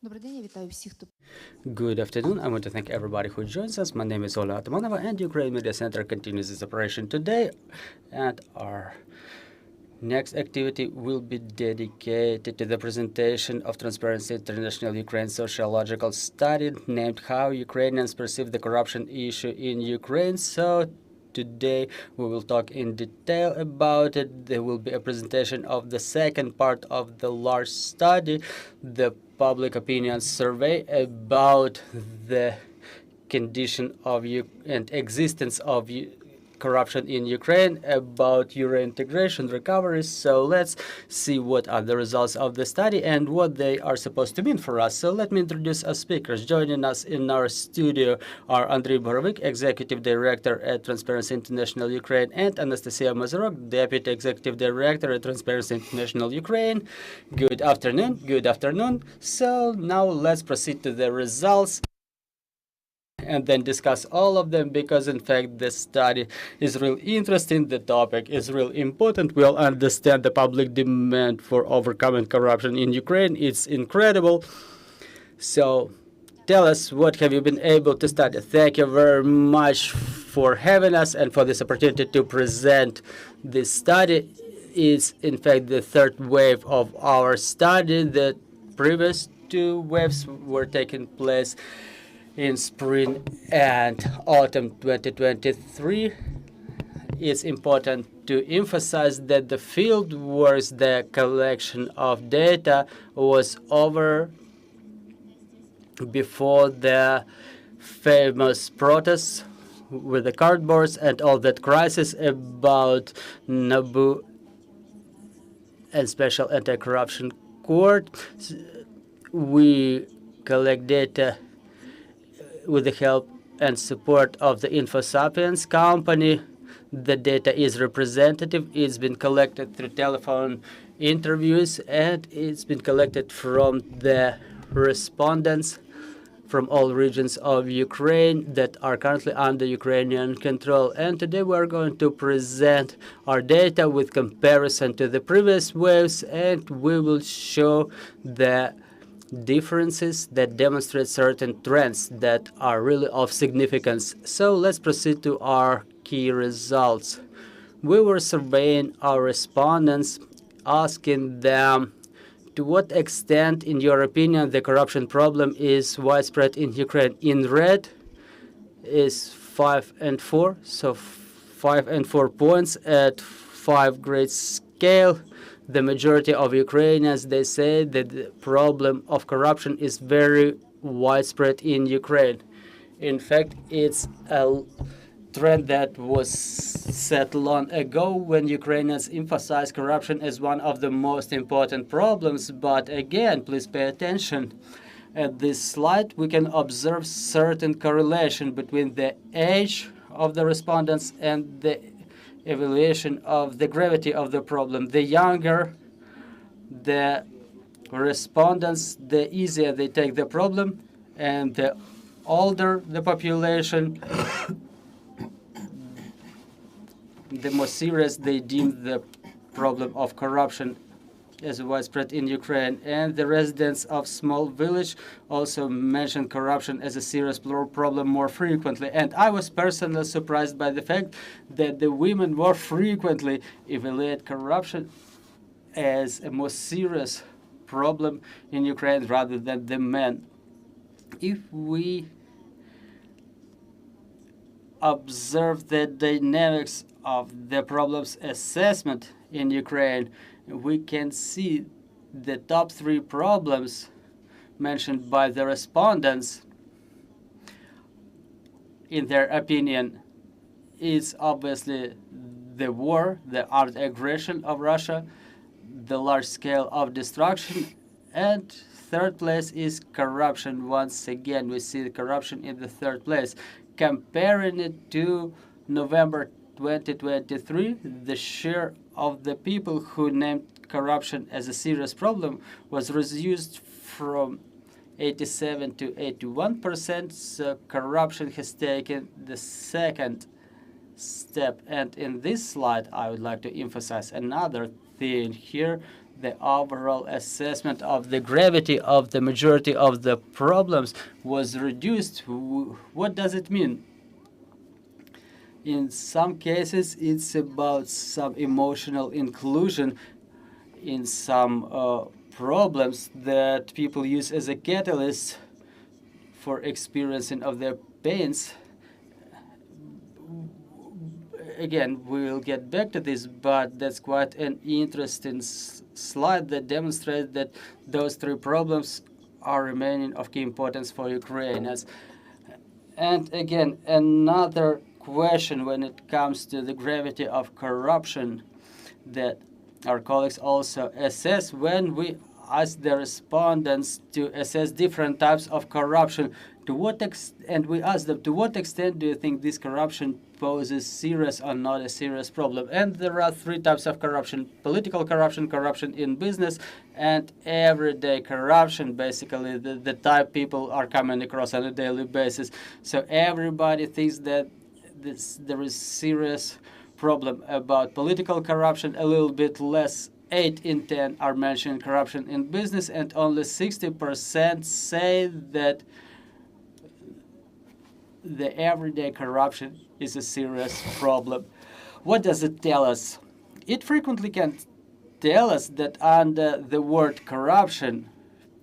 Good afternoon. I want to thank everybody who joins us. My name is Ola Atamanova, and Ukraine Media Center continues its operation today. And our next activity will be dedicated to the presentation of Transparency International Ukraine sociological study named How Ukrainians Perceive the Corruption Issue in Ukraine. So today we will talk in detail about it. There will be a presentation of the second part of the large study, the public opinion survey about the condition of and existence of corruption in Ukraine, about Euro integration recovery. So let's see what are the results of the study and what they are supposed to mean for us. So let me introduce our speakers. Joining us in our studio are Andrii Borovyk, Executive Director at Transparency International Ukraine, and Anastasiia Mazurok, Deputy Executive Director at Transparency International Ukraine. Good afternoon. Good afternoon. So now let's proceed to the results and then discuss all of them, because in fact the study is really interesting, the topic is really important. We'll understand the public demand for overcoming corruption in Ukraine. It's incredible. So tell us, what have you been able to study? Thank you very much for having us and for this opportunity to present this study. It's in fact the third wave of our study. The previous two waves were taking place in spring and autumn 2023. It's important to emphasize that the field works, the collection of data was over before the famous protests with the cardboards and all that crisis about Nabu and Special Anti-Corruption Court. We collect data with the help and support of the InfoSapiens company. The data is representative. It's been collected through telephone interviews, and it's been collected from the respondents from all regions of Ukraine that are currently under Ukrainian control. And today we're going to present our data with comparison to the previous waves, and we will show the differences that demonstrate certain trends that are really of significance. So let's proceed to our key results. We were surveying our respondents, asking them to what extent, in your opinion, the corruption problem is widespread in Ukraine. In red is 5 and 4, so 5 and 4 points at 5-grade scale. The majority of Ukrainians, they say that the problem of corruption is very widespread in Ukraine. In fact, it's a trend that was set long ago when Ukrainians emphasized corruption as one of the most important problems. But again, please pay attention. At this slide, we can observe certain correlation between the age of the respondents and the evaluation of the gravity of the problem. The younger the respondents, the easier they take the problem, and the older the population, the more serious they deem the problem of corruption as widespread in Ukraine. And the residents of small village also mentioned corruption as a serious problem more frequently. And I was personally surprised by the fact that the women more frequently evaluate corruption as a more serious problem in Ukraine rather than the men. If we observe the dynamics of the problem's assessment in Ukraine, we can see the top 3 problems mentioned by the respondents. In their opinion, is obviously the war, the armed aggression of Russia, the large scale of destruction, and third place is corruption. Once again, we see the corruption in the third place. Comparing it to November 2023, the share of the people who named corruption as a serious problem was reduced from 87 to 81%. So corruption has taken the second step. And in this slide, I would like to emphasize another thing here. the overall assessment of the gravity of the majority of the problems was reduced. What does it mean? In some cases, it's about some emotional inclusion in some problems that people use as a catalyst for experiencing of their pains. Again, we'll get back to this, but that's quite an interesting slide that demonstrates that those three problems are remaining of key importance for Ukrainians. And again, another question when it comes to the gravity of corruption that our colleagues also assess when we ask the respondents to assess different types of corruption. And we ask them, to what extent do you think this corruption poses serious or not a serious problem? And there are three types of corruption: political corruption, corruption in business, and everyday corruption, basically the type people are coming across on a daily basis. So everybody thinks that there is serious problem about political corruption, a little bit less. 8 in 10 are mentioning corruption in business, and only 60% say that the everyday corruption is a serious problem. What does it tell us? It frequently can tell us that under the word corruption,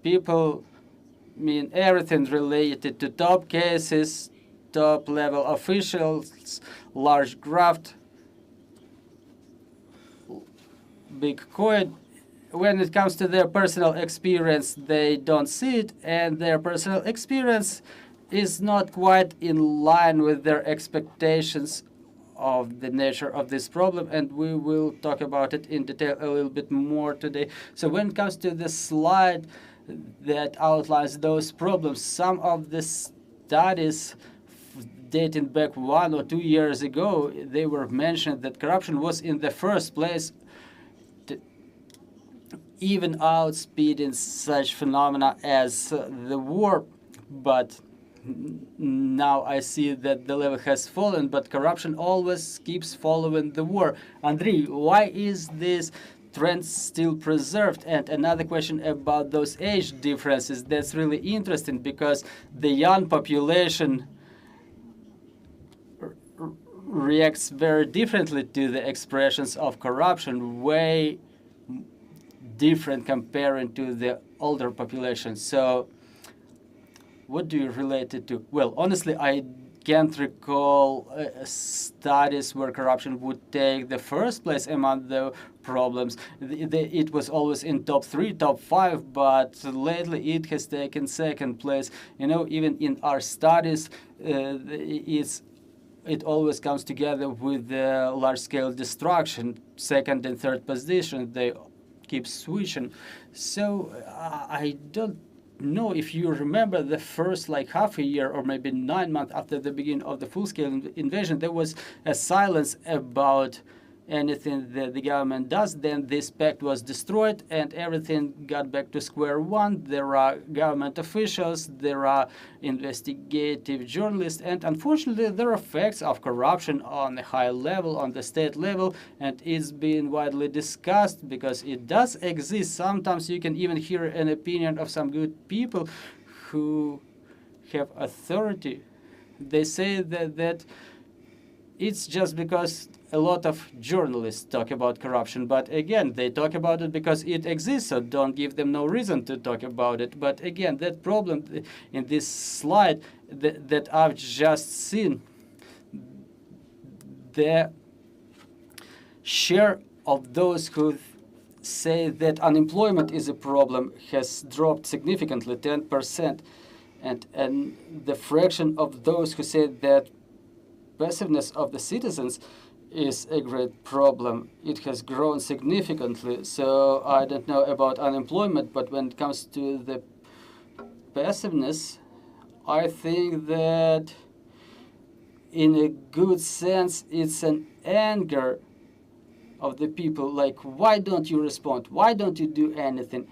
people mean everything related to top cases, top-level officials, large graft, big coin. When it comes to their personal experience, they don't see it, and their personal experience is not quite in line with their expectations of the nature of this problem, and we will talk about it in detail a little bit more today. So when it comes to the slide that outlines those problems, some of the studies dating back 1 or 2 years ago, they were mentioned that corruption was in the first place even outspeeding such phenomena as the war. But now I see that the level has fallen, but corruption always keeps following the war. Andrii, why is this trend still preserved? And another question about those age differences. That's really interesting, because the young population reacts very differently to the expressions of corruption, way different comparing to the older population. So what do you relate it to? Well, honestly, I can't recall studies where corruption would take the first place among the problems. It was always in top 3, top 5, but lately it has taken second place. You know, even in our studies, it always comes together with the large-scale destruction, second and third position. They keep switching. So I don't know if you remember the first like half a year or maybe 9 months after the beginning of the full-scale invasion, there was a silence about anything that the government does. Then this pact was destroyed and everything got back to square one. There are government officials, there are investigative journalists, and unfortunately there are facts of corruption on a high level, on the state level, and it's been widely discussed because it does exist. Sometimes you can even hear an opinion of some good people who have authority. They say that it's just because a lot of journalists talk about corruption, but again, they talk about it because it exists, so don't give them no reason to talk about it. But again, that problem in this slide that I've just seen, the share of those who say that unemployment is a problem has dropped significantly, 10%, and the fraction of those who say that passiveness of the citizens is a great problem, it has grown significantly. So I don't know about unemployment, but when it comes to the passiveness, I think that in a good sense it's an anger of the people, like, why don't you respond, why don't you do anything?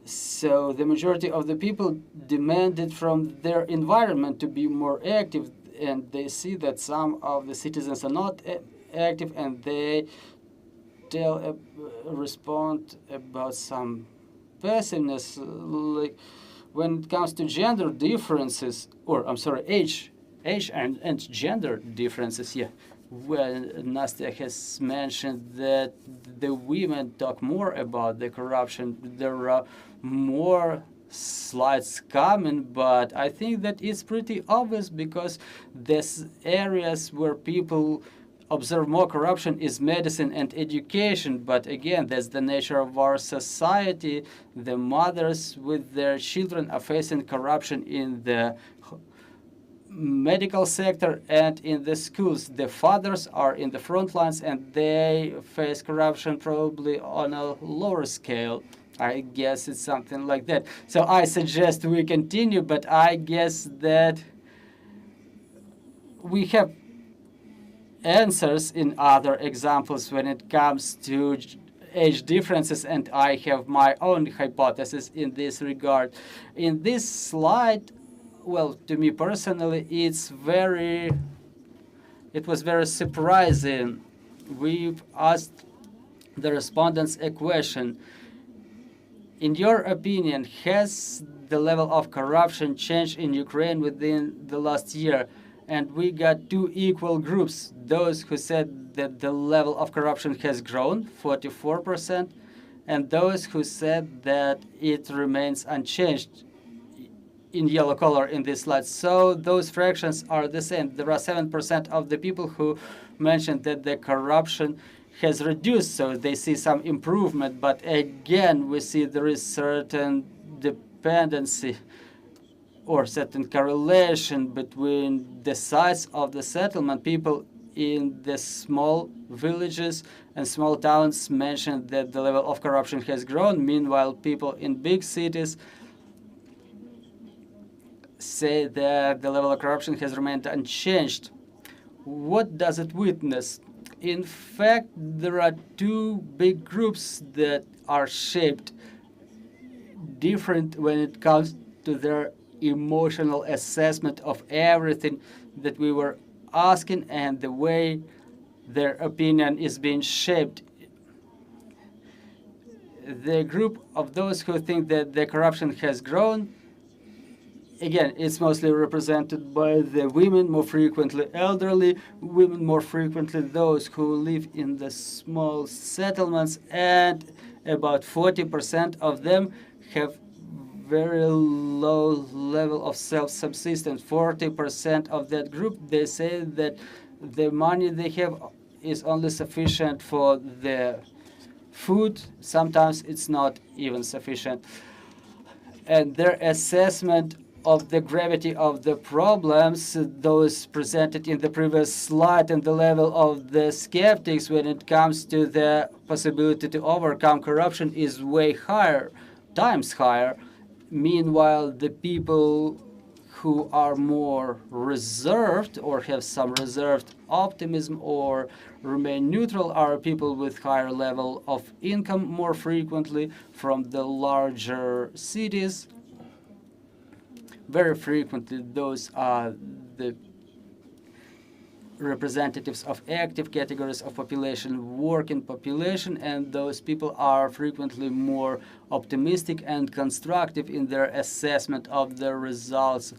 So the majority of the people demanded from their environment to be more active, and they see that some of the citizens are not active, and they respond about some pessimism, like when it comes to gender differences, or I'm sorry, age and gender differences. Yeah, when Nastya has mentioned that the women talk more about the corruption, there are more slides coming, but I think that it's pretty obvious because there's areas where people observe more corruption is medicine and education. But again, that's the nature of our society. The mothers with their children are facing corruption in the medical sector and in the schools. The fathers are in the front lines and they face corruption probably on a lower scale. I guess it's something like that. So I suggest we continue, but I guess that we have answers in other examples when it comes to age differences, and I have my own hypothesis in this regard. In this slide, well, to me personally, it was very surprising. We've asked the respondents a question. In your opinion, has the level of corruption changed in Ukraine within the last year? And we got two equal groups, those who said that the level of corruption has grown, 44%, and those who said that it remains unchanged, in yellow color in this slide. So those fractions are the same. There are 7% of the people who mentioned that the corruption has reduced, so they see some improvement. But again, we see there is certain dependency or certain correlation between the size of the settlement. People in the small villages and small towns mentioned that the level of corruption has grown. Meanwhile, people in big cities say that the level of corruption has remained unchanged. What does it witness? In fact, there are two big groups that are shaped different when it comes to their emotional assessment of everything that we were asking and the way their opinion is being shaped. The group of those who think that the corruption has grown, again, it's mostly represented by the women, more frequently elderly women, more frequently those who live in the small settlements, and about 40% of them have very low level of self-subsistence. 40% of that group, they say that the money they have is only sufficient for the food. Sometimes it's not even sufficient. And their assessment of the gravity of the problems, those presented in the previous slide, and the level of the skeptics when it comes to the possibility to overcome corruption is way higher, times higher. Meanwhile, the people who are more reserved or have some reserved optimism or remain neutral are people with higher level of income, more frequently from the larger cities. Very frequently, those are the representatives of active categories of population, working population, and those people are frequently more optimistic and constructive in their assessment of the results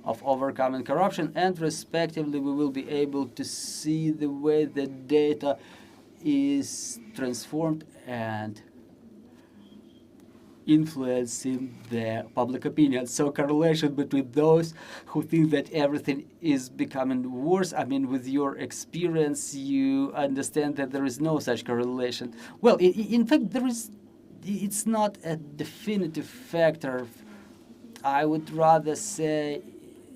of overcoming corruption, and respectively we will be able to see the way the data is transformed and influencing the public opinion. So correlation between those who think that everything is becoming worse. I mean, with your experience, you understand that there is no such correlation. Well, in fact, it's not a definitive factor. I would rather say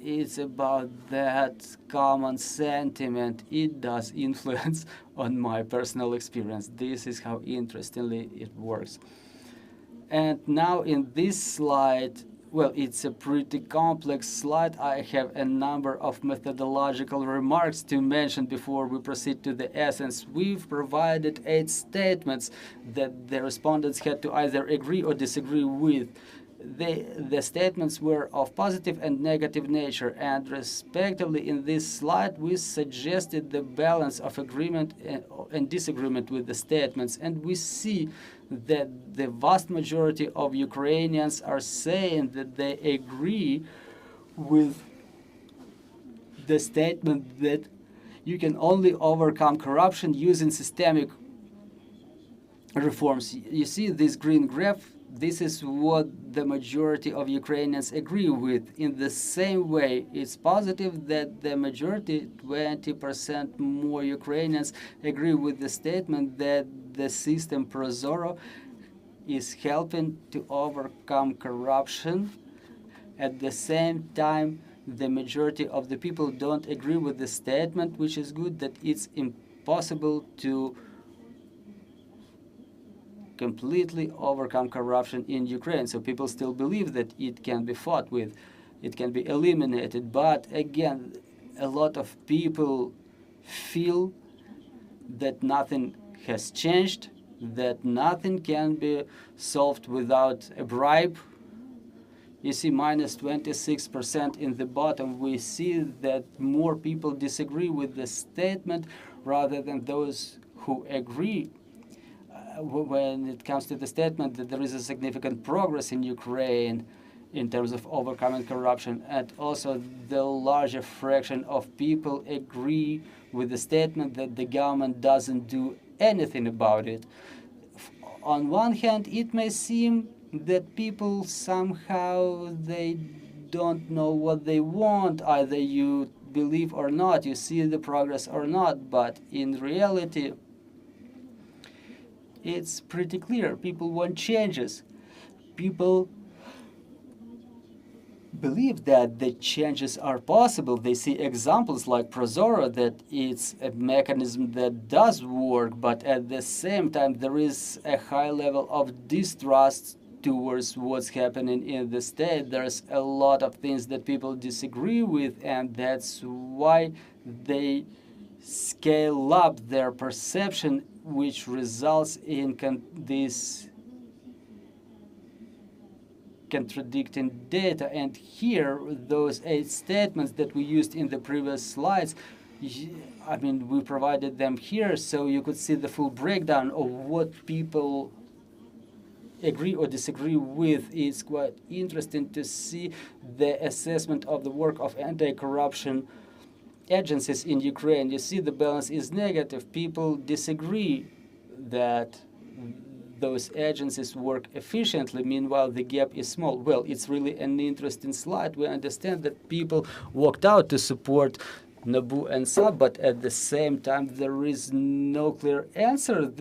it's about that common sentiment. It does influence on my personal experience. This is how interestingly it works. And now in this slide, well, it's a pretty complex slide. I have a number of methodological remarks to mention before we proceed to the essence. We've provided 8 statements that the respondents had to either agree or disagree with. the statements were of positive and negative nature, and respectively in this slide we suggested the balance of agreement and disagreement with the statements, and we see that the vast majority of Ukrainians are saying that they agree with the statement that you can only overcome corruption using systemic reforms. You see this green graph? This is what the majority of Ukrainians agree with. In the same way, it's positive that the majority, 20% more Ukrainians, agree with the statement that the system Prozoro is helping to overcome corruption. At the same time, the majority of the people don't agree with the statement, which is good, that it's impossible to completely overcome corruption in Ukraine. So people still believe that it can be fought with, it can be eliminated. But again, a lot of people feel that nothing has changed, that nothing can be solved without a bribe. You see minus 26% in the bottom. We see that more people disagree with the statement rather than those who agree. When it comes to the statement that there is a significant progress in Ukraine in terms of overcoming corruption, and also the larger fraction of people agree with the statement that the government doesn't do anything about it. On one hand, it may seem that people somehow they don't know what they want, either you believe or not, you see the progress or not, but in reality it's pretty clear. People want changes. People believe that the changes are possible. They see examples like Prozoro, that it's a mechanism that does work, but at the same time there is a high level of distrust towards what's happening in the state. There's a lot of things that people disagree with, and that's why they scale up their perception, which results in this contradicting data. And here, those 8 statements that we used in the previous slides, I mean, we provided them here so you could see the full breakdown of what people agree or disagree with. It's quite interesting to see the assessment of the work of anti-corruption agencies in Ukraine. You see the balance is negative. People disagree that those agencies work efficiently. Meanwhile, the gap is small. Well, it's really an interesting slide. We understand that people walked out to support NABU and SAP, but at the same time, there is no clear answer.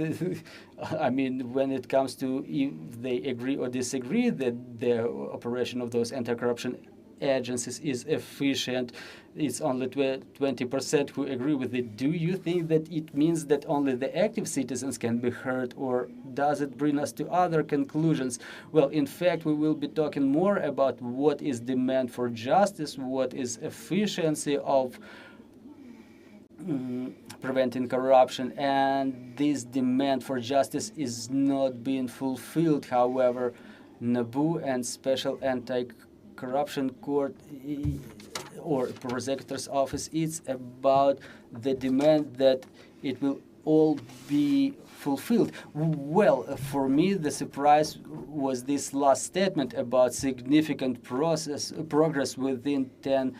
I mean, when it comes to if they agree or disagree that the operation of those anti-corruption agencies is efficient, it's only 20% who agree with it. Do you think that it means that only the active citizens can be heard, or does it bring us to other conclusions? Well, in fact, we will be talking more about what is demand for justice, what is efficiency of preventing corruption, and this demand for justice is not being fulfilled. However, NABU and Special Anti-Corruption Court or Prosecutor's Office, it's about the demand that it will all be fulfilled. Well, for me, the surprise was this last statement about significant progress within 10%,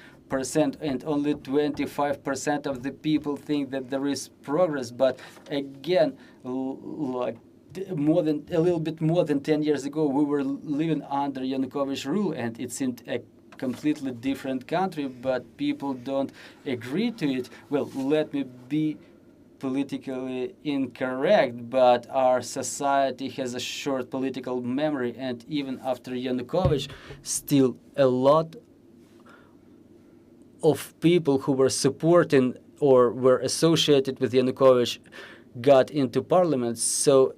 and only 25% of the people think that there is progress. But again, like a little bit more than 10 years ago, we were living under Yanukovych rule, and it seemed a completely different country, but people don't agree to it. Well, let me be politically incorrect, but our society has a short political memory, and even after Yanukovych, still a lot of people who were supporting or were associated with Yanukovych got into parliament. So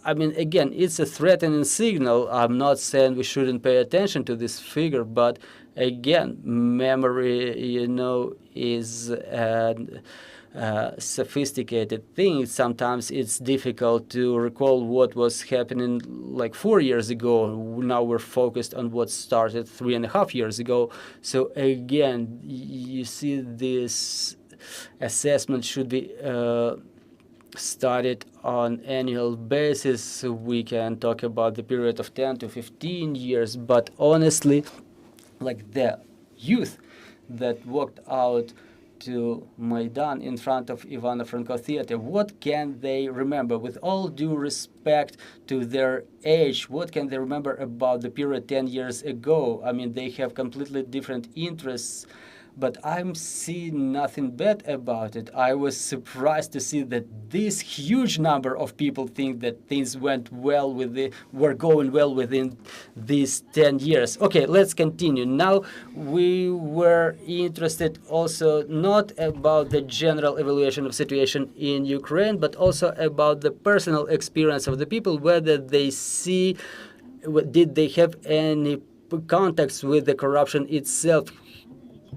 I mean, again, it's a threatening signal. I'm not saying we shouldn't pay attention to this figure, but again, memory, is sophisticated thing. Sometimes it's difficult to recall what was happening like 4 years ago. Now we're focused on what started 3.5 years ago. So again, you see this assessment should be studied on annual basis. We can talk about the period of 10 to 15 years, but honestly, like the youth that walked out to Maidan in front of Ivano-Franko Theater, what can they remember? With all due respect to their age, what can they remember about the period 10 years ago? I mean, they have completely different interests, but I'm seeing nothing bad about it. I was surprised to see that this huge number of people think that things were going well within these 10 years. Okay, let's continue. Now, we were interested also not about the general evaluation of situation in Ukraine, but also about the personal experience of the people, whether they see, did they have any contacts with the corruption itself.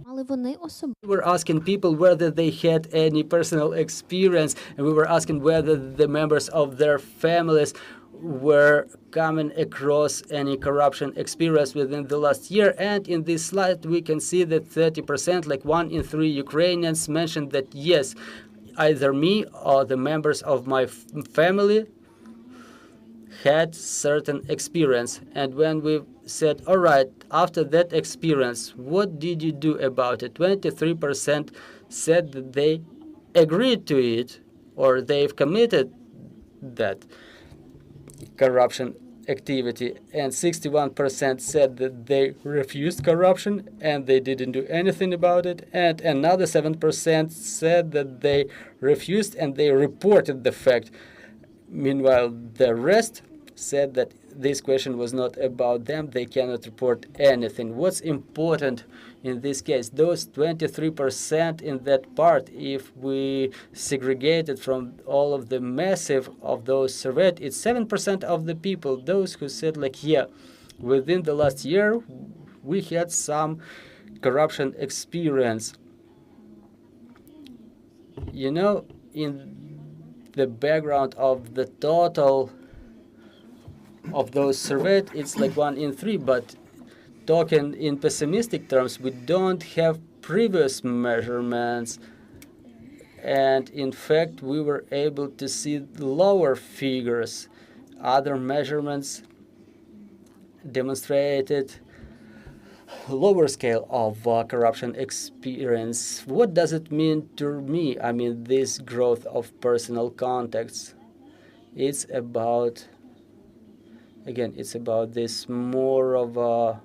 We were asking people whether they had any personal experience, and we were asking whether the members of their families were coming across any corruption experience within the last year. And in this slide, we can see that 30%, like 1 in 3 Ukrainians, mentioned that yes, either me or the members of my family had certain experience. And when we said, all right, after that experience, what did you do about it? 23% said that they agreed to it or they've committed that corruption activity, and 61% said that they refused corruption and they didn't do anything about it, and another 7% said that they refused and they reported the fact. Meanwhile, the rest said that this question was not about them, they cannot report anything. What's important in this case? Those 23% in that part, if we segregate it from all of the massive of those surveyed, it's 7% of the people, those who said like, yeah, within the last year, we had some corruption experience. You know, in the background of the total of those surveyed, it's like 1 in 3, but talking in pessimistic terms, we don't have previous measurements, and in fact we were able to see lower figures. Other measurements demonstrated lower scale of corruption experience. What does it mean to me? I mean, this growth of personal contacts. It's about, again, it's about this more of a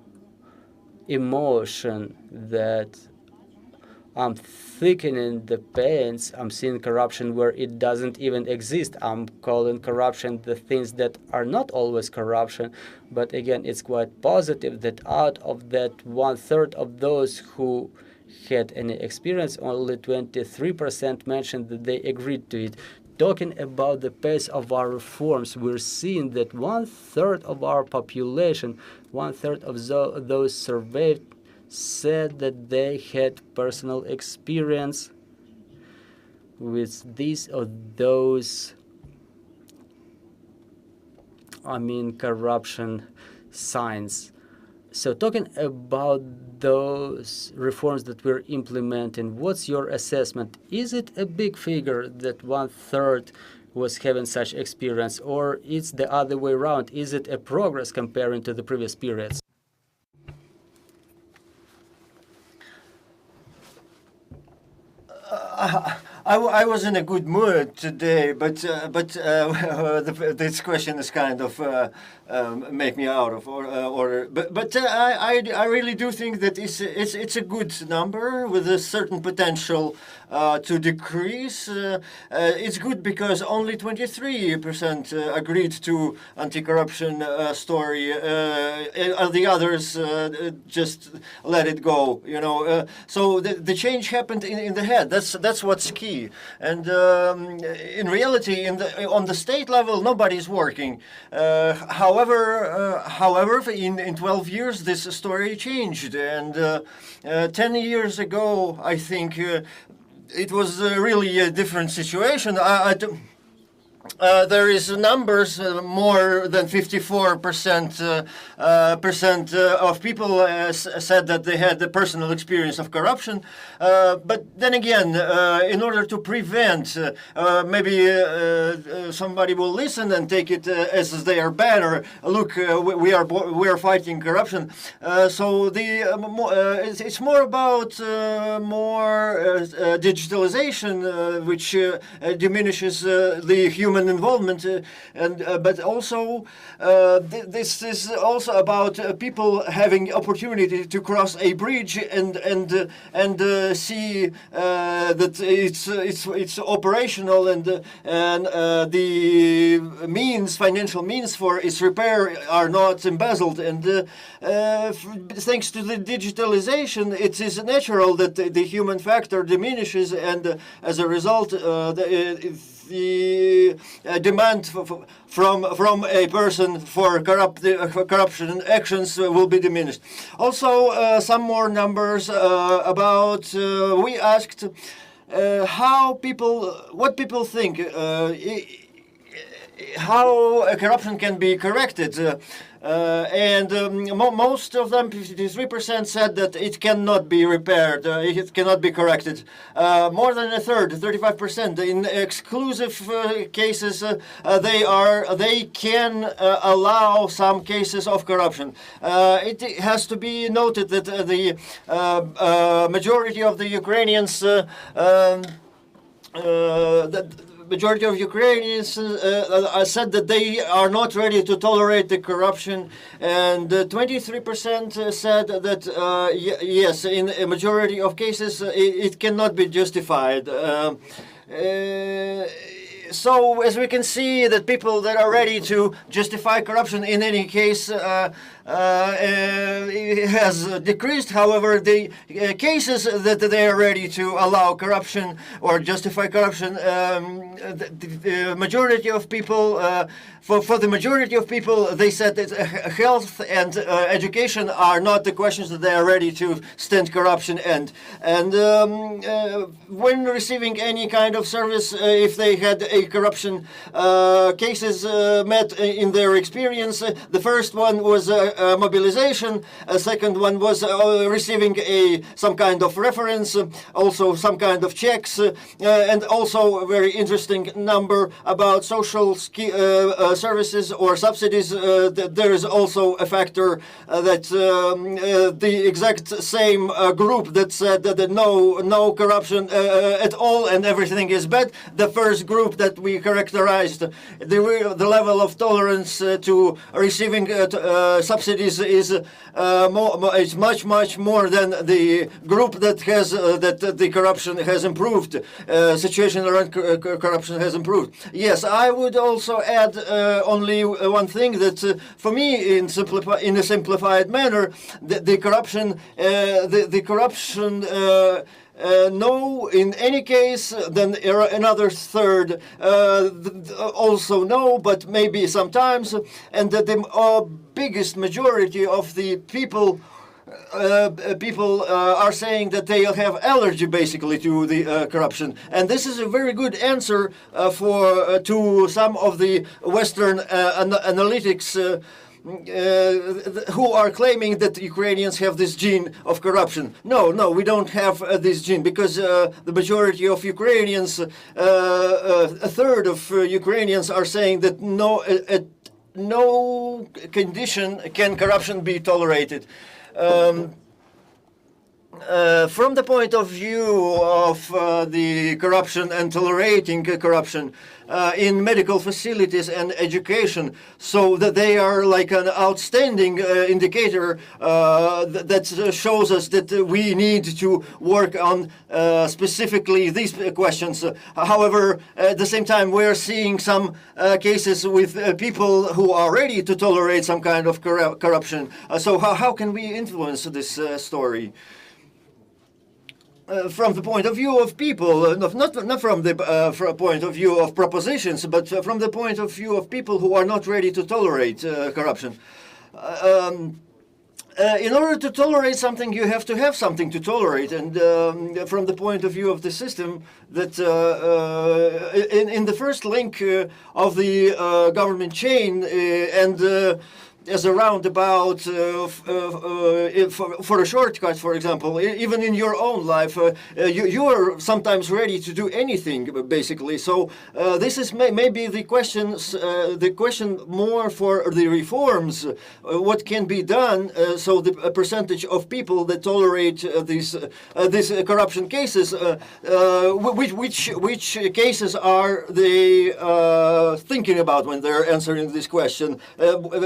emotion that I'm thickening the pains. I'm seeing corruption where it doesn't even exist. I'm calling corruption the things that are not always corruption. But again, it's quite positive that out of that 1/3 of those who had any experience, only 23% mentioned that they agreed to it. Talking about the pace of our reforms, we're seeing that 1/3 of our population, 1/3 of those surveyed, said that they had personal experience with these or those, corruption signs. So talking about those reforms that we're implementing, what's your assessment? Is it a big figure that 1/3 was having such experience, or it's the other way around? Is it a progress comparing to the previous periods? I was in a good mood today, but this question is kind of make me out of order. But I really do think that it's a good number with a certain potential to decrease. It's good because only 23% agreed to anti-corruption story. The others just let it go. So the change happened in the head. That's what's key. And in reality, on the state level, nobody's working. However, in 12 years, this story changed. And 10 years ago, I think it was really a different situation. There is numbers more than 54% of people said that they had a personal experience of corruption. But then again, in order to prevent, maybe somebody will listen and take it as their banner. Look, we are fighting corruption. So it's more about more digitalization, which diminishes the human involvement, but also this is also about people having opportunity to cross a bridge and see that it's operational, and the financial means for its repair are not embezzled, and thanks to the digitalization, it is natural that the human factor diminishes, and as a result the demand from a person for corruption actions will be diminished. Also, some more numbers about. We asked what people think. How corruption can be corrected, and most of them, 53%, said that it cannot be repaired, it cannot be corrected. More than a third, 35%, in exclusive cases, they can allow some cases of corruption. It has to be noted that the majority of the Ukrainians majority of Ukrainians said that they are not ready to tolerate the corruption, and 23% said that yes, in a majority of cases it cannot be justified. So, as we can see, that people that are ready to justify corruption in any case it has decreased. However, the cases that they are ready to allow corruption or justify corruption, the majority of people, for the majority of people, they said that health and education are not the questions that they are ready to stand corruption and when receiving any kind of service, if they had a corruption cases met in their experience, the first one was mobilization, a second one was receiving some kind of reference, also some kind of checks, and also a very interesting number about social services or subsidies. There is also a factor that the exact same group that said that no corruption at all and everything is bad. The first group that we characterized, the level of tolerance to receiving subsidies is much more than the group that has that the corruption has improved. Situation around corruption has improved. Yes, I would also add only one thing that for me, in a simplified manner, the corruption. No, in any case, then another third also no, but maybe sometimes, and the biggest majority of the people are saying that they have allergy basically to the corruption, and this is a very good answer to some of the Western analytics. Who are claiming that Ukrainians have this gene of corruption. No, we don't have this gene, because the majority of Ukrainians, a third of Ukrainians are saying that at no condition can corruption be tolerated. From the point of view of the corruption and tolerating corruption in medical facilities and education, so that they are like an outstanding indicator that shows us that we need to work on specifically these questions. However, at the same time, we're seeing some cases with people who are ready to tolerate some kind of corruption. So how can we influence this story? From the point of view of people, not from the point of view of propositions, but from the point of view of people who are not ready to tolerate corruption. in order to tolerate something, you have to have something to tolerate. And from the point of view of the system, that in the first link of the government chain as a roundabout for a shortcut, for example, even in your own life, you are sometimes ready to do anything, basically. So this is maybe the question more for the reforms, what can be done, so the percentage of people that tolerate these corruption cases, which cases are they thinking about when they're answering this question?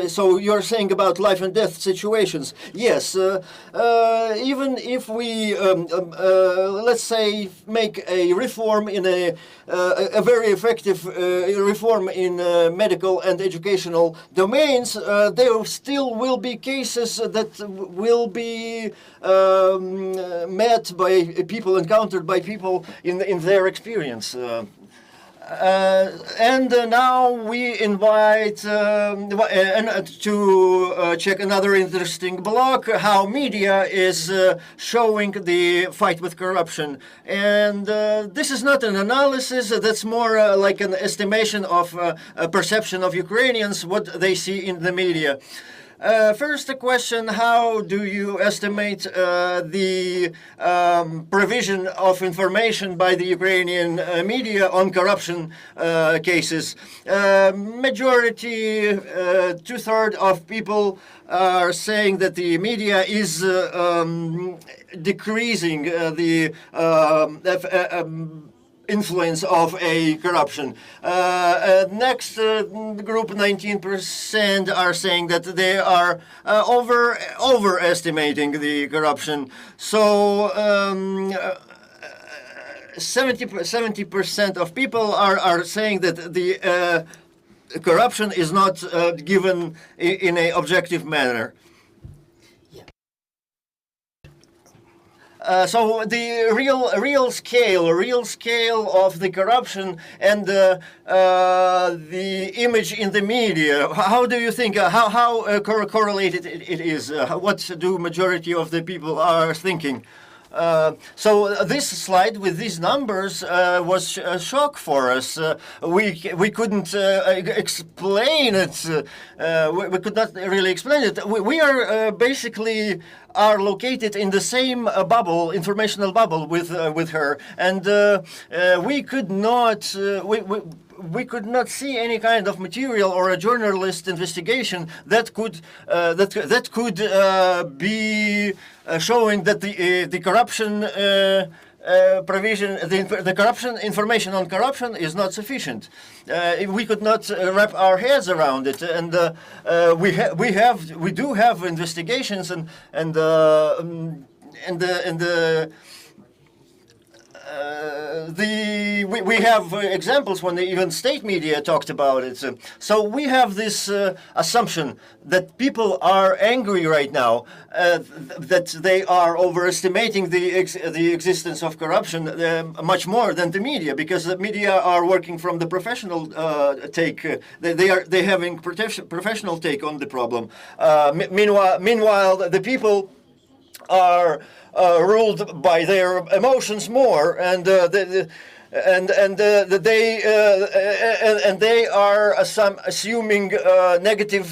So you're saying about life and death situations. Yes, even if we, let's say, make a reform in a very effective reform in medical and educational domains, there still will be cases that will be met by people, encountered by people in their experience. And now we invite to check another interesting blog, how media is showing the fight with corruption. And this is not an analysis, that's more like an estimation of a perception of Ukrainians, what they see in the media. First, a question: how do you estimate the provision of information by the Ukrainian media on corruption cases? Majority, two-thirds of people are saying that the media is decreasing the influence of a corruption. Next group, 19% are saying that they are overestimating the corruption. So 70% of people are saying that the corruption is not given in an objective manner. So the real scale of the corruption and the image in the media. How do you think? How correlated it is? What do majority of the people are thinking? So this slide with these numbers was a shock for us. We couldn't explain it. We could not really explain it. We are basically are located in the same bubble, informational bubble with her, and we could not. We could not see any kind of material or a journalist investigation that could be showing that the corruption provision, the corruption information on corruption is not sufficient. We could not wrap our heads around it, and we do have investigations and we have examples when even state media talked about it. So we have this assumption that people are angry right now, that they are overestimating the existence of corruption much more than the media, because the media are working from the professional take. They having professional take on the problem. Meanwhile, the people are ruled by their emotions more, and they are assuming negative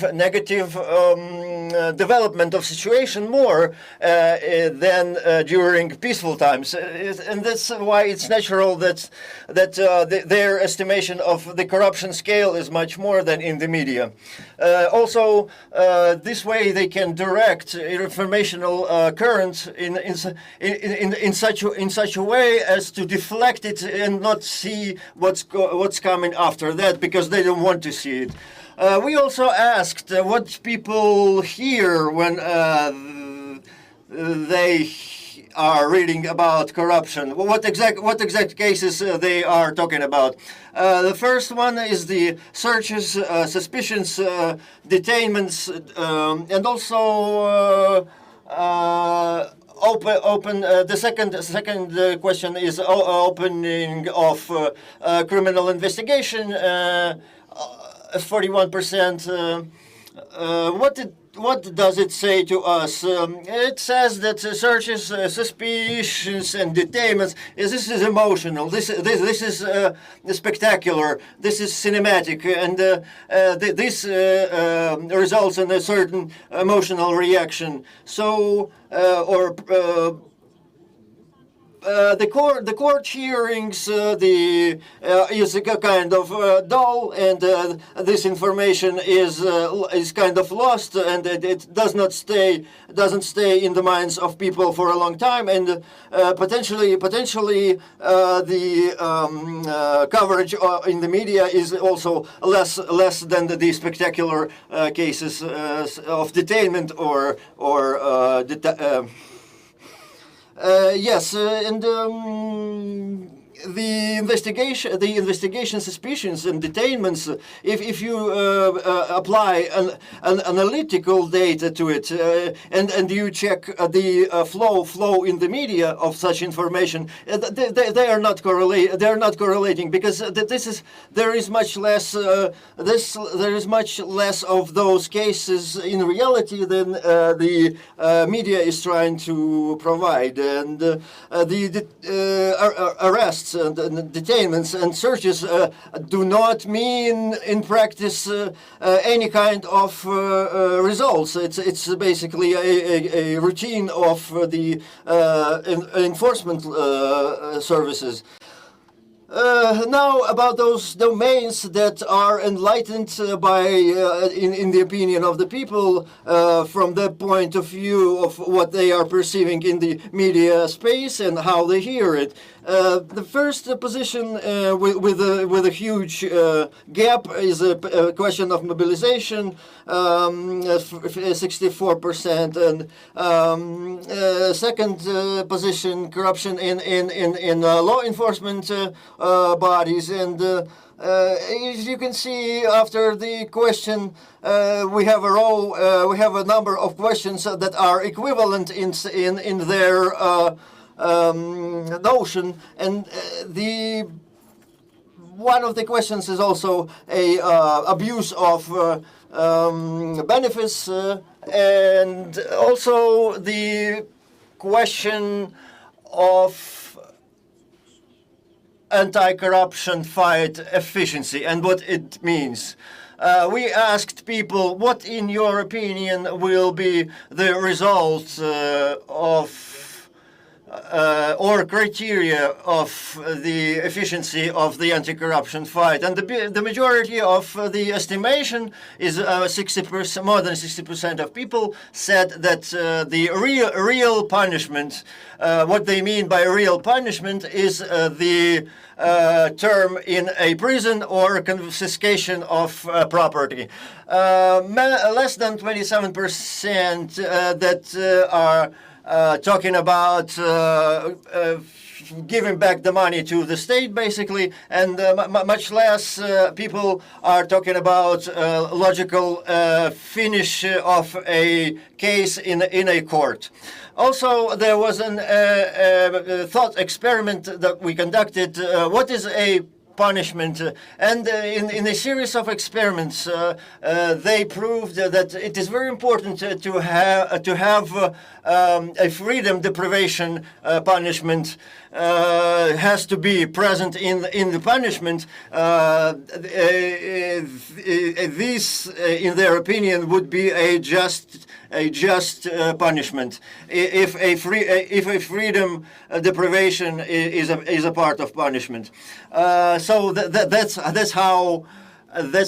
development of situation more than during peaceful times, and that's why it's natural that their estimation of the corruption scale is much more than in the media. Also, this way they can direct informational current in such a way as to deflect it and not see what's coming after that, because they don't want to see it. We also asked what people hear when they are reading about corruption. What exact cases they are talking about? The first one is the searches, suspicions, detainments, and also open. The second question is opening of criminal investigation. 41%. What what does it say to us? It says that searches, suspicions, and detainments. This is emotional. This is spectacular. This is cinematic, and this results in a certain emotional reaction. So, the court hearings is a kind of dull, and this information is kind of lost, and it doesn't stay in the minds of people for a long time, and potentially the coverage in the media is also less than the spectacular cases of detainment or yes, and the investigation suspicions and detainments. If you apply an analytical data to it, and you check the flow in the media of such information, they are not correlating, because there is much less of those cases in reality than the media is trying to provide, and the arrests and detainments and searches do not mean in practice any kind of results. It's basically a routine of the enforcement services. Now about those domains that are enlightened by, in the opinion of the people, from the point of view of what they are perceiving in the media space and how they hear it. The first position with a huge gap is a question of mobilization, 64%, and second position, corruption in law enforcement bodies, and as you can see, after the question, we have a number of questions that are equivalent in their notion, and one of the questions is also a abuse of benefits, and also the question of anti-corruption fight efficiency and what it means. We asked people, what in your opinion will be the results or criteria of the efficiency of the anti-corruption fight, and the majority of the estimation is 60%. More than 60% of people said that the real punishment, what they mean by real punishment, is the term in a prison or confiscation of property. Less than 27% that are talking about giving back the money to the state, basically, and much less people are talking about logical finish of a case in a court. Also, there was a thought experiment that we conducted. What is a punishment? And in a series of experiments, they proved that it is very important to have a freedom deprivation punishment has to be present in the punishment. This, in their opinion, would be a just punishment if a freedom deprivation is a part of punishment. So that's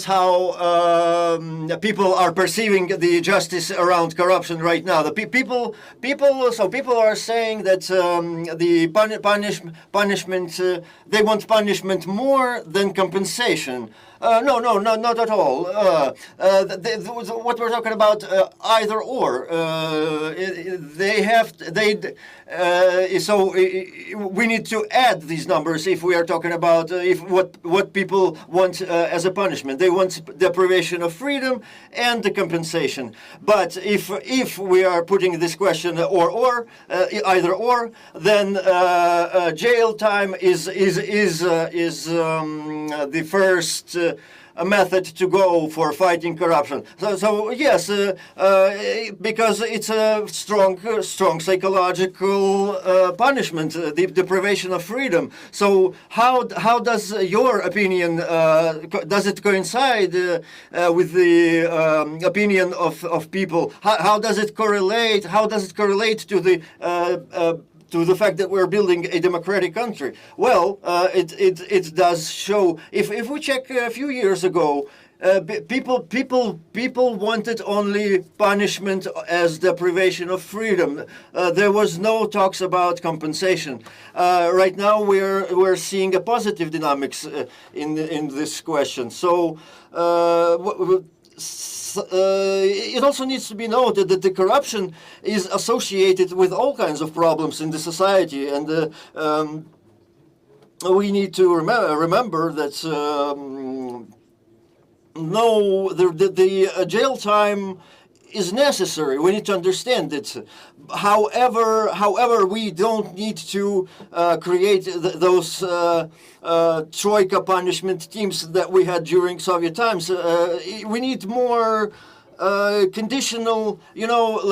how people are perceiving the justice around corruption right now. The people are saying that the punishment, they want punishment more than compensation. No, not at all. What we're talking about, either or. So we need to add these numbers if we are talking about what people want as a punishment. They want deprivation of freedom and the compensation. But if we are putting this question either or, then jail time is the first a method to go for fighting corruption. So yes, because it's a strong psychological punishment, the deprivation of freedom. So how does your opinion does it coincide with the opinion of people? How does it correlate? How does it correlate to the fact that we're building a democratic country? Well, it does show. If we check a few years ago, people wanted only punishment as deprivation of freedom. There was no talks about compensation. Right now, we're seeing a positive dynamics in this question. So. It also needs to be noted that the corruption is associated with all kinds of problems in the society, and we need to remember that the jail time is necessary. We need to understand it. However, we don't need to create those troika punishment teams that we had during Soviet times. We need more conditional,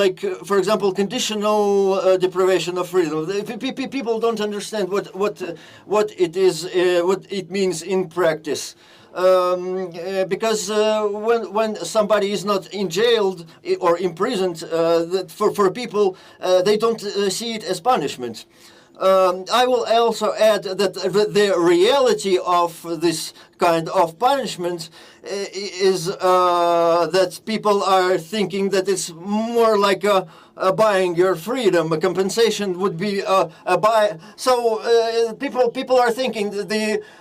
like for example, conditional deprivation of freedom. People don't understand what it is, what it means in practice. Because when somebody is not jailed or imprisoned, for people, they don't see it as punishment. I will also add that the reality of this kind of punishment is that people are thinking that it's more like buying your freedom. A compensation would be a buy. So people are thinking that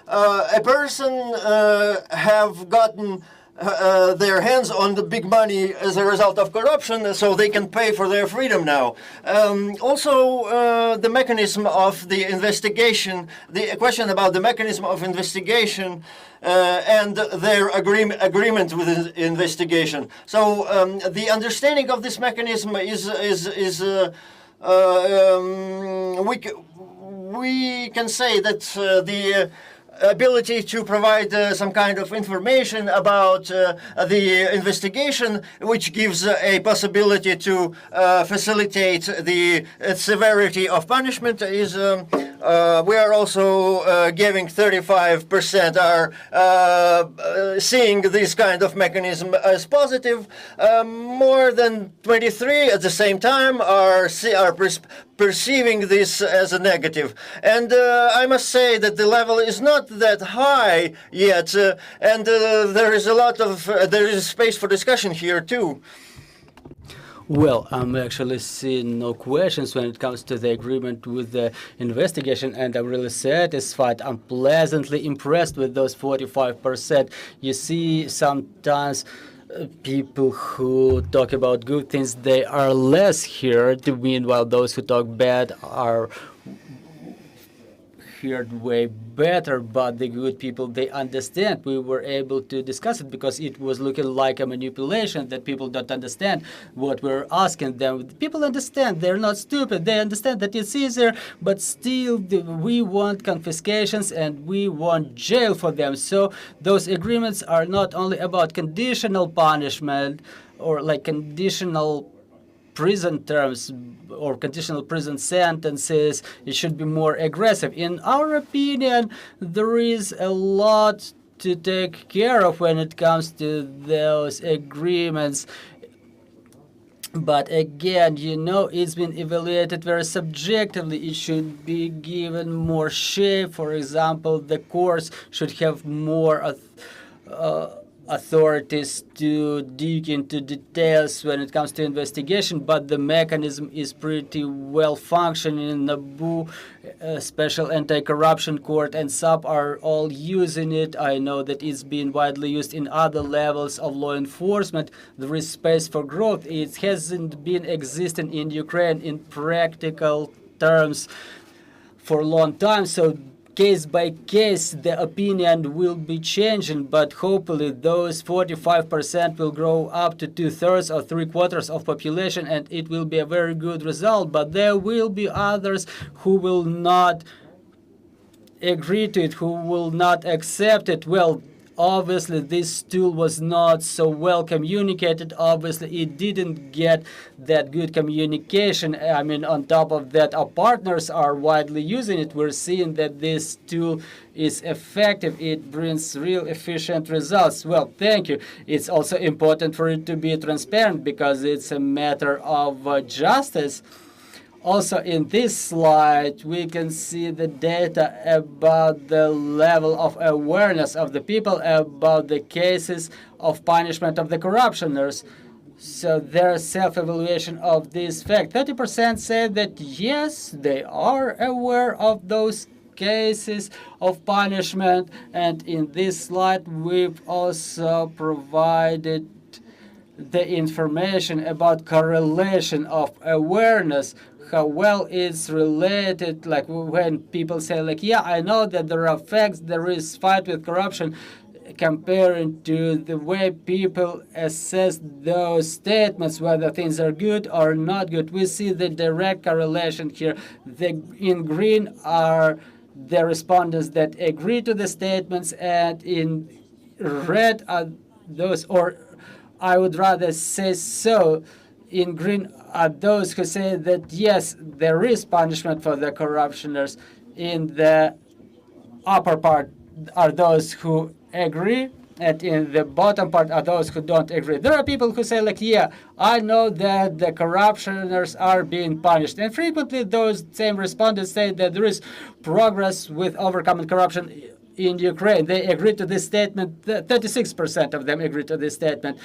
a person have gotten their hands on the big money as a result of corruption, so they can pay for their freedom now. Also, the mechanism of the investigation, the question about the mechanism of investigation and their agreement with the investigation. So the understanding of this mechanism is we can say that the ability to provide some kind of information about the investigation, which gives a possibility to facilitate the severity of punishment, is we are also giving 35% are seeing this kind of mechanism as positive. More than 23 at the same time are perceiving this as a negative. And I must say that the level is not that high yet, and there is space for discussion here too. Well, I'm actually seeing no questions when it comes to the agreement with the investigation, and I'm really satisfied. I'm pleasantly impressed with those 45%. You see, sometimes people who talk about good things, they are less heard. Meanwhile, those who talk bad are heard way better. But the good people, they understand. We were able to discuss it because it was looking like a manipulation that people don't understand what we're asking them. People understand. They're not stupid. They understand that it's easier, but still we want confiscations and we want jail for them. So those agreements are not only about conditional punishment or like conditional prison terms or conditional prison sentences. It should be more aggressive. In our opinion, there is a lot to take care of when it comes to those agreements. But again, it's been evaluated very subjectively. It should be given more shape. For example, the courts should have more authorities to dig into details when it comes to investigation, but the mechanism is pretty well functioning. In NABU, Special Anti-Corruption Court and SAP are all using it. I know that it's been widely used in other levels of law enforcement. There is space for growth. It hasn't been existing in Ukraine in practical terms for a long time, so case by case, the opinion will be changing, but hopefully those 45% will grow up to 2/3 or 3/4 of population, and it will be a very good result. But there will be others who will not agree to it, who will not accept it. Well, obviously this tool was not so well communicated. Obviously it didn't get that good communication. I mean, on top of that, our partners are widely using it. We're seeing that this tool is effective. It brings real efficient results. Well, thank you. It's also important for it to be transparent because it's a matter of justice. Also, in this slide, we can see the data about the level of awareness of the people about the cases of punishment of the corruptioners. So their self-evaluation of this fact. 30% say that yes, they are aware of those cases of punishment. And in this slide, we've also provided the information about correlation of awareness, how well it's related, like when people say like, yeah, I know that there are facts, there is fight with corruption, comparing to the way people assess those statements, whether things are good or not good. We see the direct correlation here. In green are the respondents that agree to the statements, and in red are those, or I would rather say so, in green are those who say that yes, there is punishment for the corruptioners. In the upper part are those who agree, and in the bottom part are those who don't agree. There are people who say like, yeah, I know that the corruptioners are being punished. And frequently those same respondents say that there is progress with overcoming corruption in Ukraine. They agree to this statement. 36% of them agree to this statement.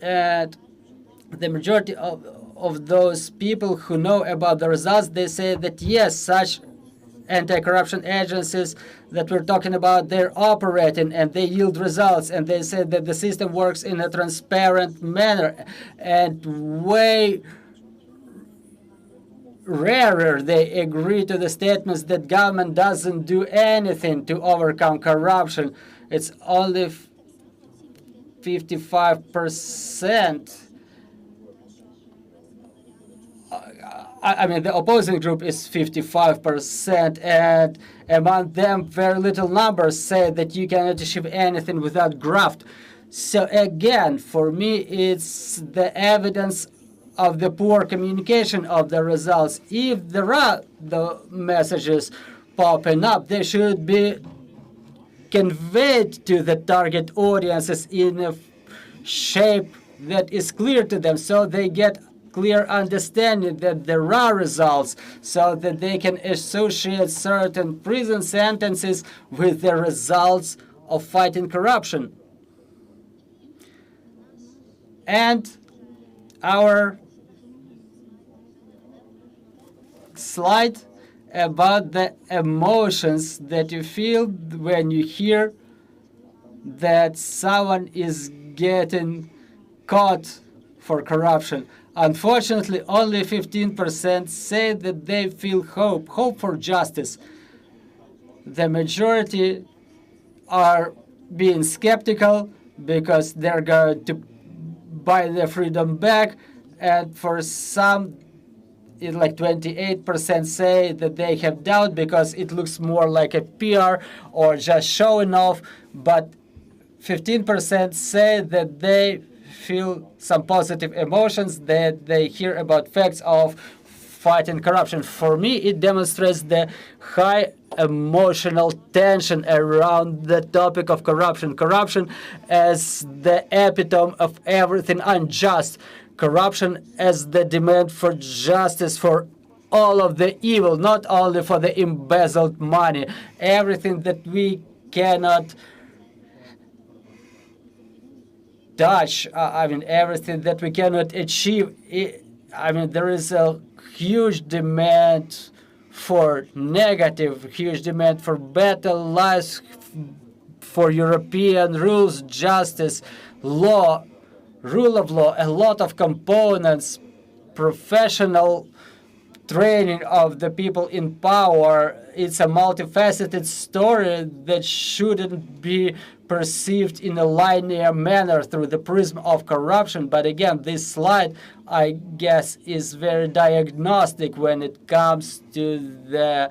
And the majority of those people who know about the results, they say that yes, such anti-corruption agencies that we're talking about, they're operating and they yield results, and they say that the system works in a transparent manner. And way rarer they agree to the statements that government doesn't do anything to overcome corruption. It's only 55%. I mean, the opposing group is 55%, and among them, very little numbers say that you cannot achieve anything without graft. So again, for me, it's the evidence of the poor communication of the results. If there are the messages popping up, they should be conveyed to the target audiences in a shape that is clear to them, so they get clear understanding that there are results, so that they can associate certain prison sentences with the results of fighting corruption. And our slide about the emotions that you feel when you hear that someone is getting caught for corruption. Unfortunately, only 15% say that they feel hope for justice. The majority are being skeptical because they're going to buy their freedom back, and for some, like 28% say that they have doubt because it looks more like a PR or just showing off, but 15% say that they feel some positive emotions, that they hear about facts of fighting corruption. For me, it demonstrates the high emotional tension around the topic of corruption. Corruption as the epitome of everything unjust. Corruption as the demand for justice for all of the evil, not only for the embezzled money. Everything that we cannot touch, I mean, everything that we cannot achieve. I mean, there is a huge demand for negative, huge demand for better lives, for European rules, justice, law, rule of law, a lot of components, professional training of the people in power. It's a multifaceted story that shouldn't be perceived in a linear manner through the prism of corruption. But again, this slide, I guess, is very diagnostic when it comes to the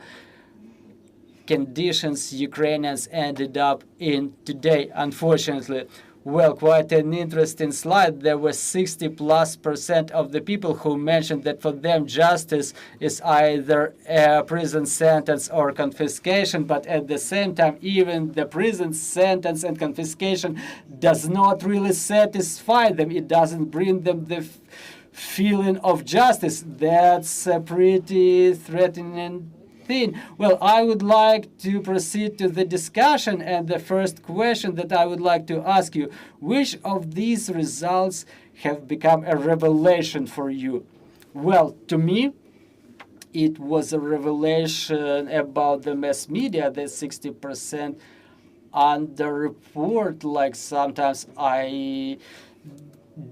conditions Ukrainians ended up in today, unfortunately. Well, quite an interesting slide. There were 60+% of the people who mentioned that for them justice is either a prison sentence or confiscation, but at the same time, even the prison sentence and confiscation does not really satisfy them. It doesn't bring them the feeling of justice. That's a pretty threatening thing. Well, I would like to proceed to the discussion, and the first question that I would like to ask you, which of these results have become a revelation for you? Well, to me, it was a revelation about the mass media, the 60% underreport. Like sometimes I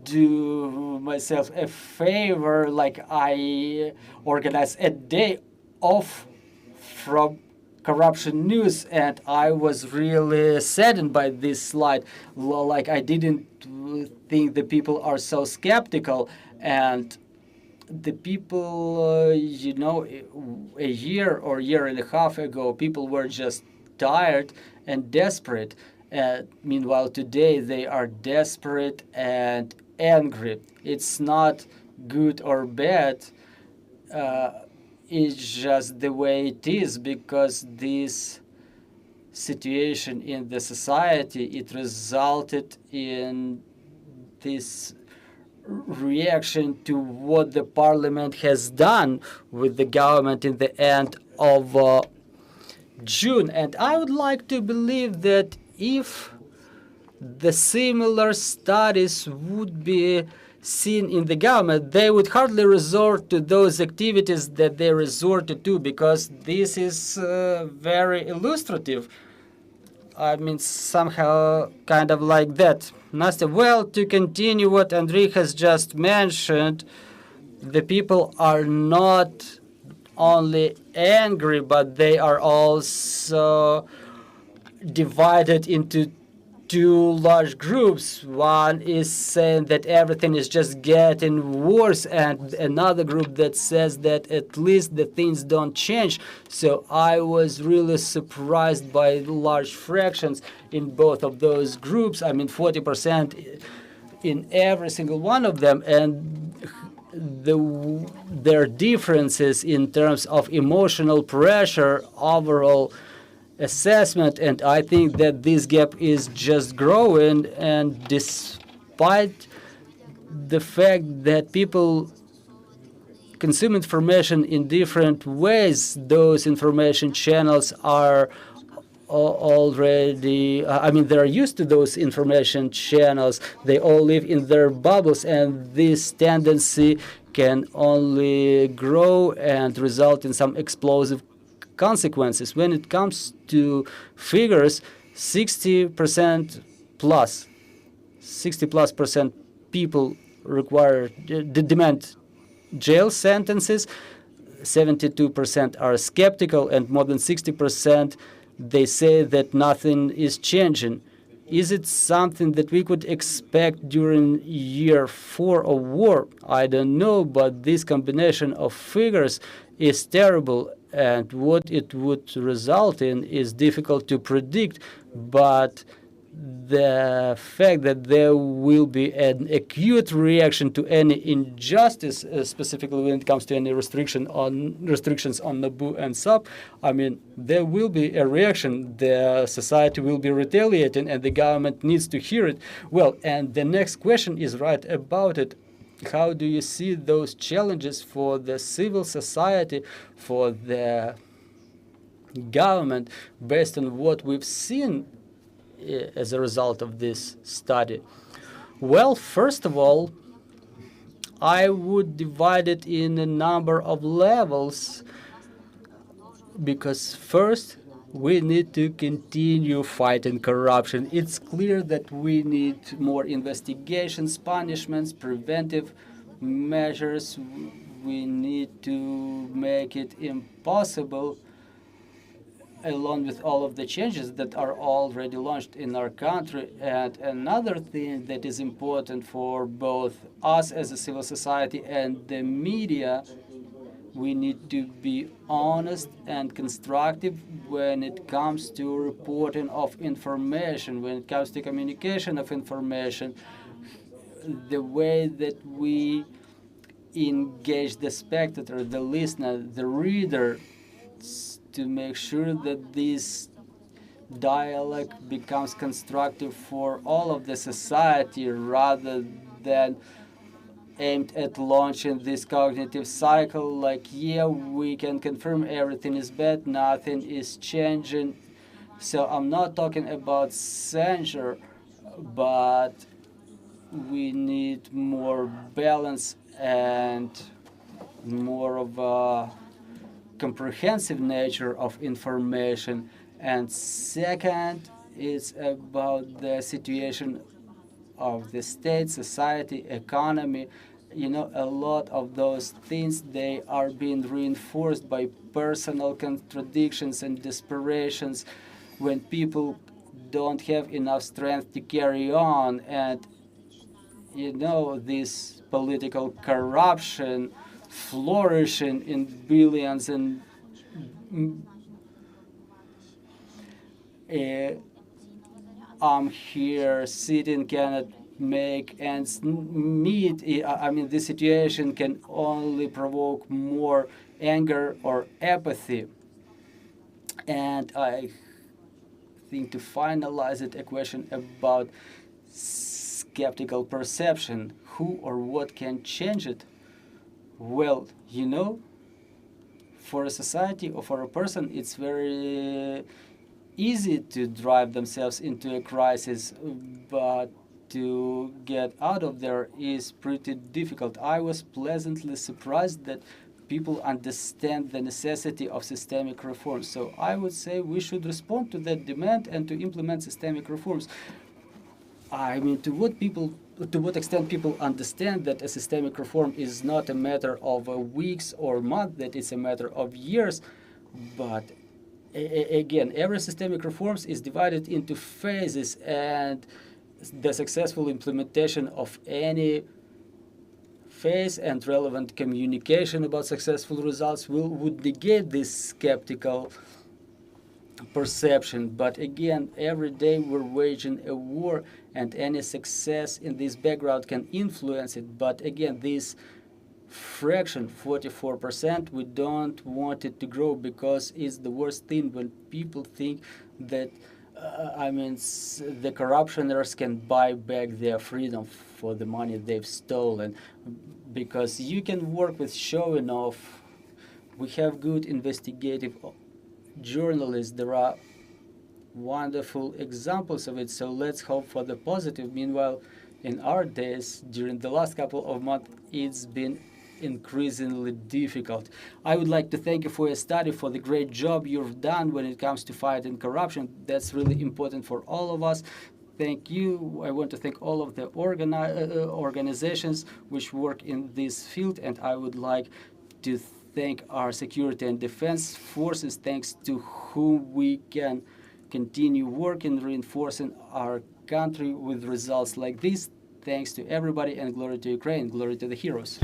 do myself a favor, like I organize a day off from corruption news, and I was really saddened by this slide. Like I didn't think the people are so skeptical, and the people, you know, a year or year and a half ago, people were just tired and desperate. Meanwhile, today they are desperate and angry. It's not good or bad. It's just the way it is, because this situation in the society, it resulted in this reaction to what the parliament has done with the government in the end of June. And I would like to believe that if the similar studies would be seen in the government, they would hardly resort to those activities that they resorted to, because this is very illustrative. I mean, somehow kind of like that. Nastya, well, to continue what Andrii has just mentioned, the people are not only angry, but they are also divided into two large groups. One is saying that everything is just getting worse, and another group that says that at least the things don't change. So I was really surprised by large fractions in both of those groups. I mean, 40% in every single one of them, and their differences in terms of emotional pressure, overall assessment, and I think that this gap is just growing. And despite the fact that people consume information in different ways, those information channels are already, I mean, they're used to those information channels. They all live in their bubbles, and this tendency can only grow and result in some explosive consequences. When it comes to figures, 60% plus, 60+% people demand jail sentences, 72% are skeptical, and more than 60% they say that nothing is changing. Is it something that we could expect during year 4 of war? I don't know, but this combination of figures is terrible, and what it would result in is difficult to predict. But the fact that there will be an acute reaction to any injustice, specifically when it comes to any restrictions on Nabu and SAP, I mean, there will be a reaction. The society will be retaliating, and the government needs to hear it. Well, and the next question is right about it. How do you see those challenges for the civil society, for the government, based on what we've seen as a result of this study? Well, first of all, I would divide it in a number of levels, because first, we need to continue fighting corruption. It's clear that we need more investigations, punishments, preventive measures. We need to make it impossible, along with all of the changes that are already launched in our country. And another thing that is important for both us as a civil society and the media, We need to be honest and constructive when it comes to reporting of information, when it comes to communication of information, the way that we engage the spectator, the listener, the reader, to make sure that this dialogue becomes constructive for all of the society rather than aimed at launching this cognitive cycle like, yeah, we can confirm everything is bad, nothing is changing. So I'm not talking about censure, but we need more balance and more of a comprehensive nature of information. And second, it's about the situation of the state, society, economy. A lot of those things, they are being reinforced by personal contradictions and desperations when people don't have enough strength to carry on. And this political corruption flourishing in billions and I'm here sitting, cannot make ends meet. I mean, this situation can only provoke more anger or apathy. And I think to finalize it, a question about skeptical perception. Who or what can change it? Well, for a society or for a person, it's very easy to drive themselves into a crisis, but to get out of there is pretty difficult. I was pleasantly surprised that people understand the necessity of systemic reforms. So I would say we should respond to that demand and to implement systemic reforms. I mean, to what extent people understand that a systemic reform is not a matter of weeks or months, that it's a matter of years, but again, every systemic reforms is divided into phases, and the successful implementation of any phase and relevant communication about successful results would negate this skeptical perception. But again, every day we're waging a war, and any success in this background can influence it. But again, this fraction, 44%, we don't want it to grow, because it's the worst thing when people think that the corruptioners can buy back their freedom for the money they've stolen, because you can work with showing off. We have good investigative journalists. There are wonderful examples of it, so let's hope for the positive. Meanwhile, in our days, during the last couple of months, it's been increasingly difficult. I would like to thank you for your study, for the great job you've done when it comes to fighting corruption. That's really important for all of us. Thank you. I want to thank all of the organizations which work in this field, and I would like to thank our security and defense forces, thanks to whom we can continue working, reinforcing our country with results like this. Thanks to everybody, and glory to Ukraine, glory to the heroes.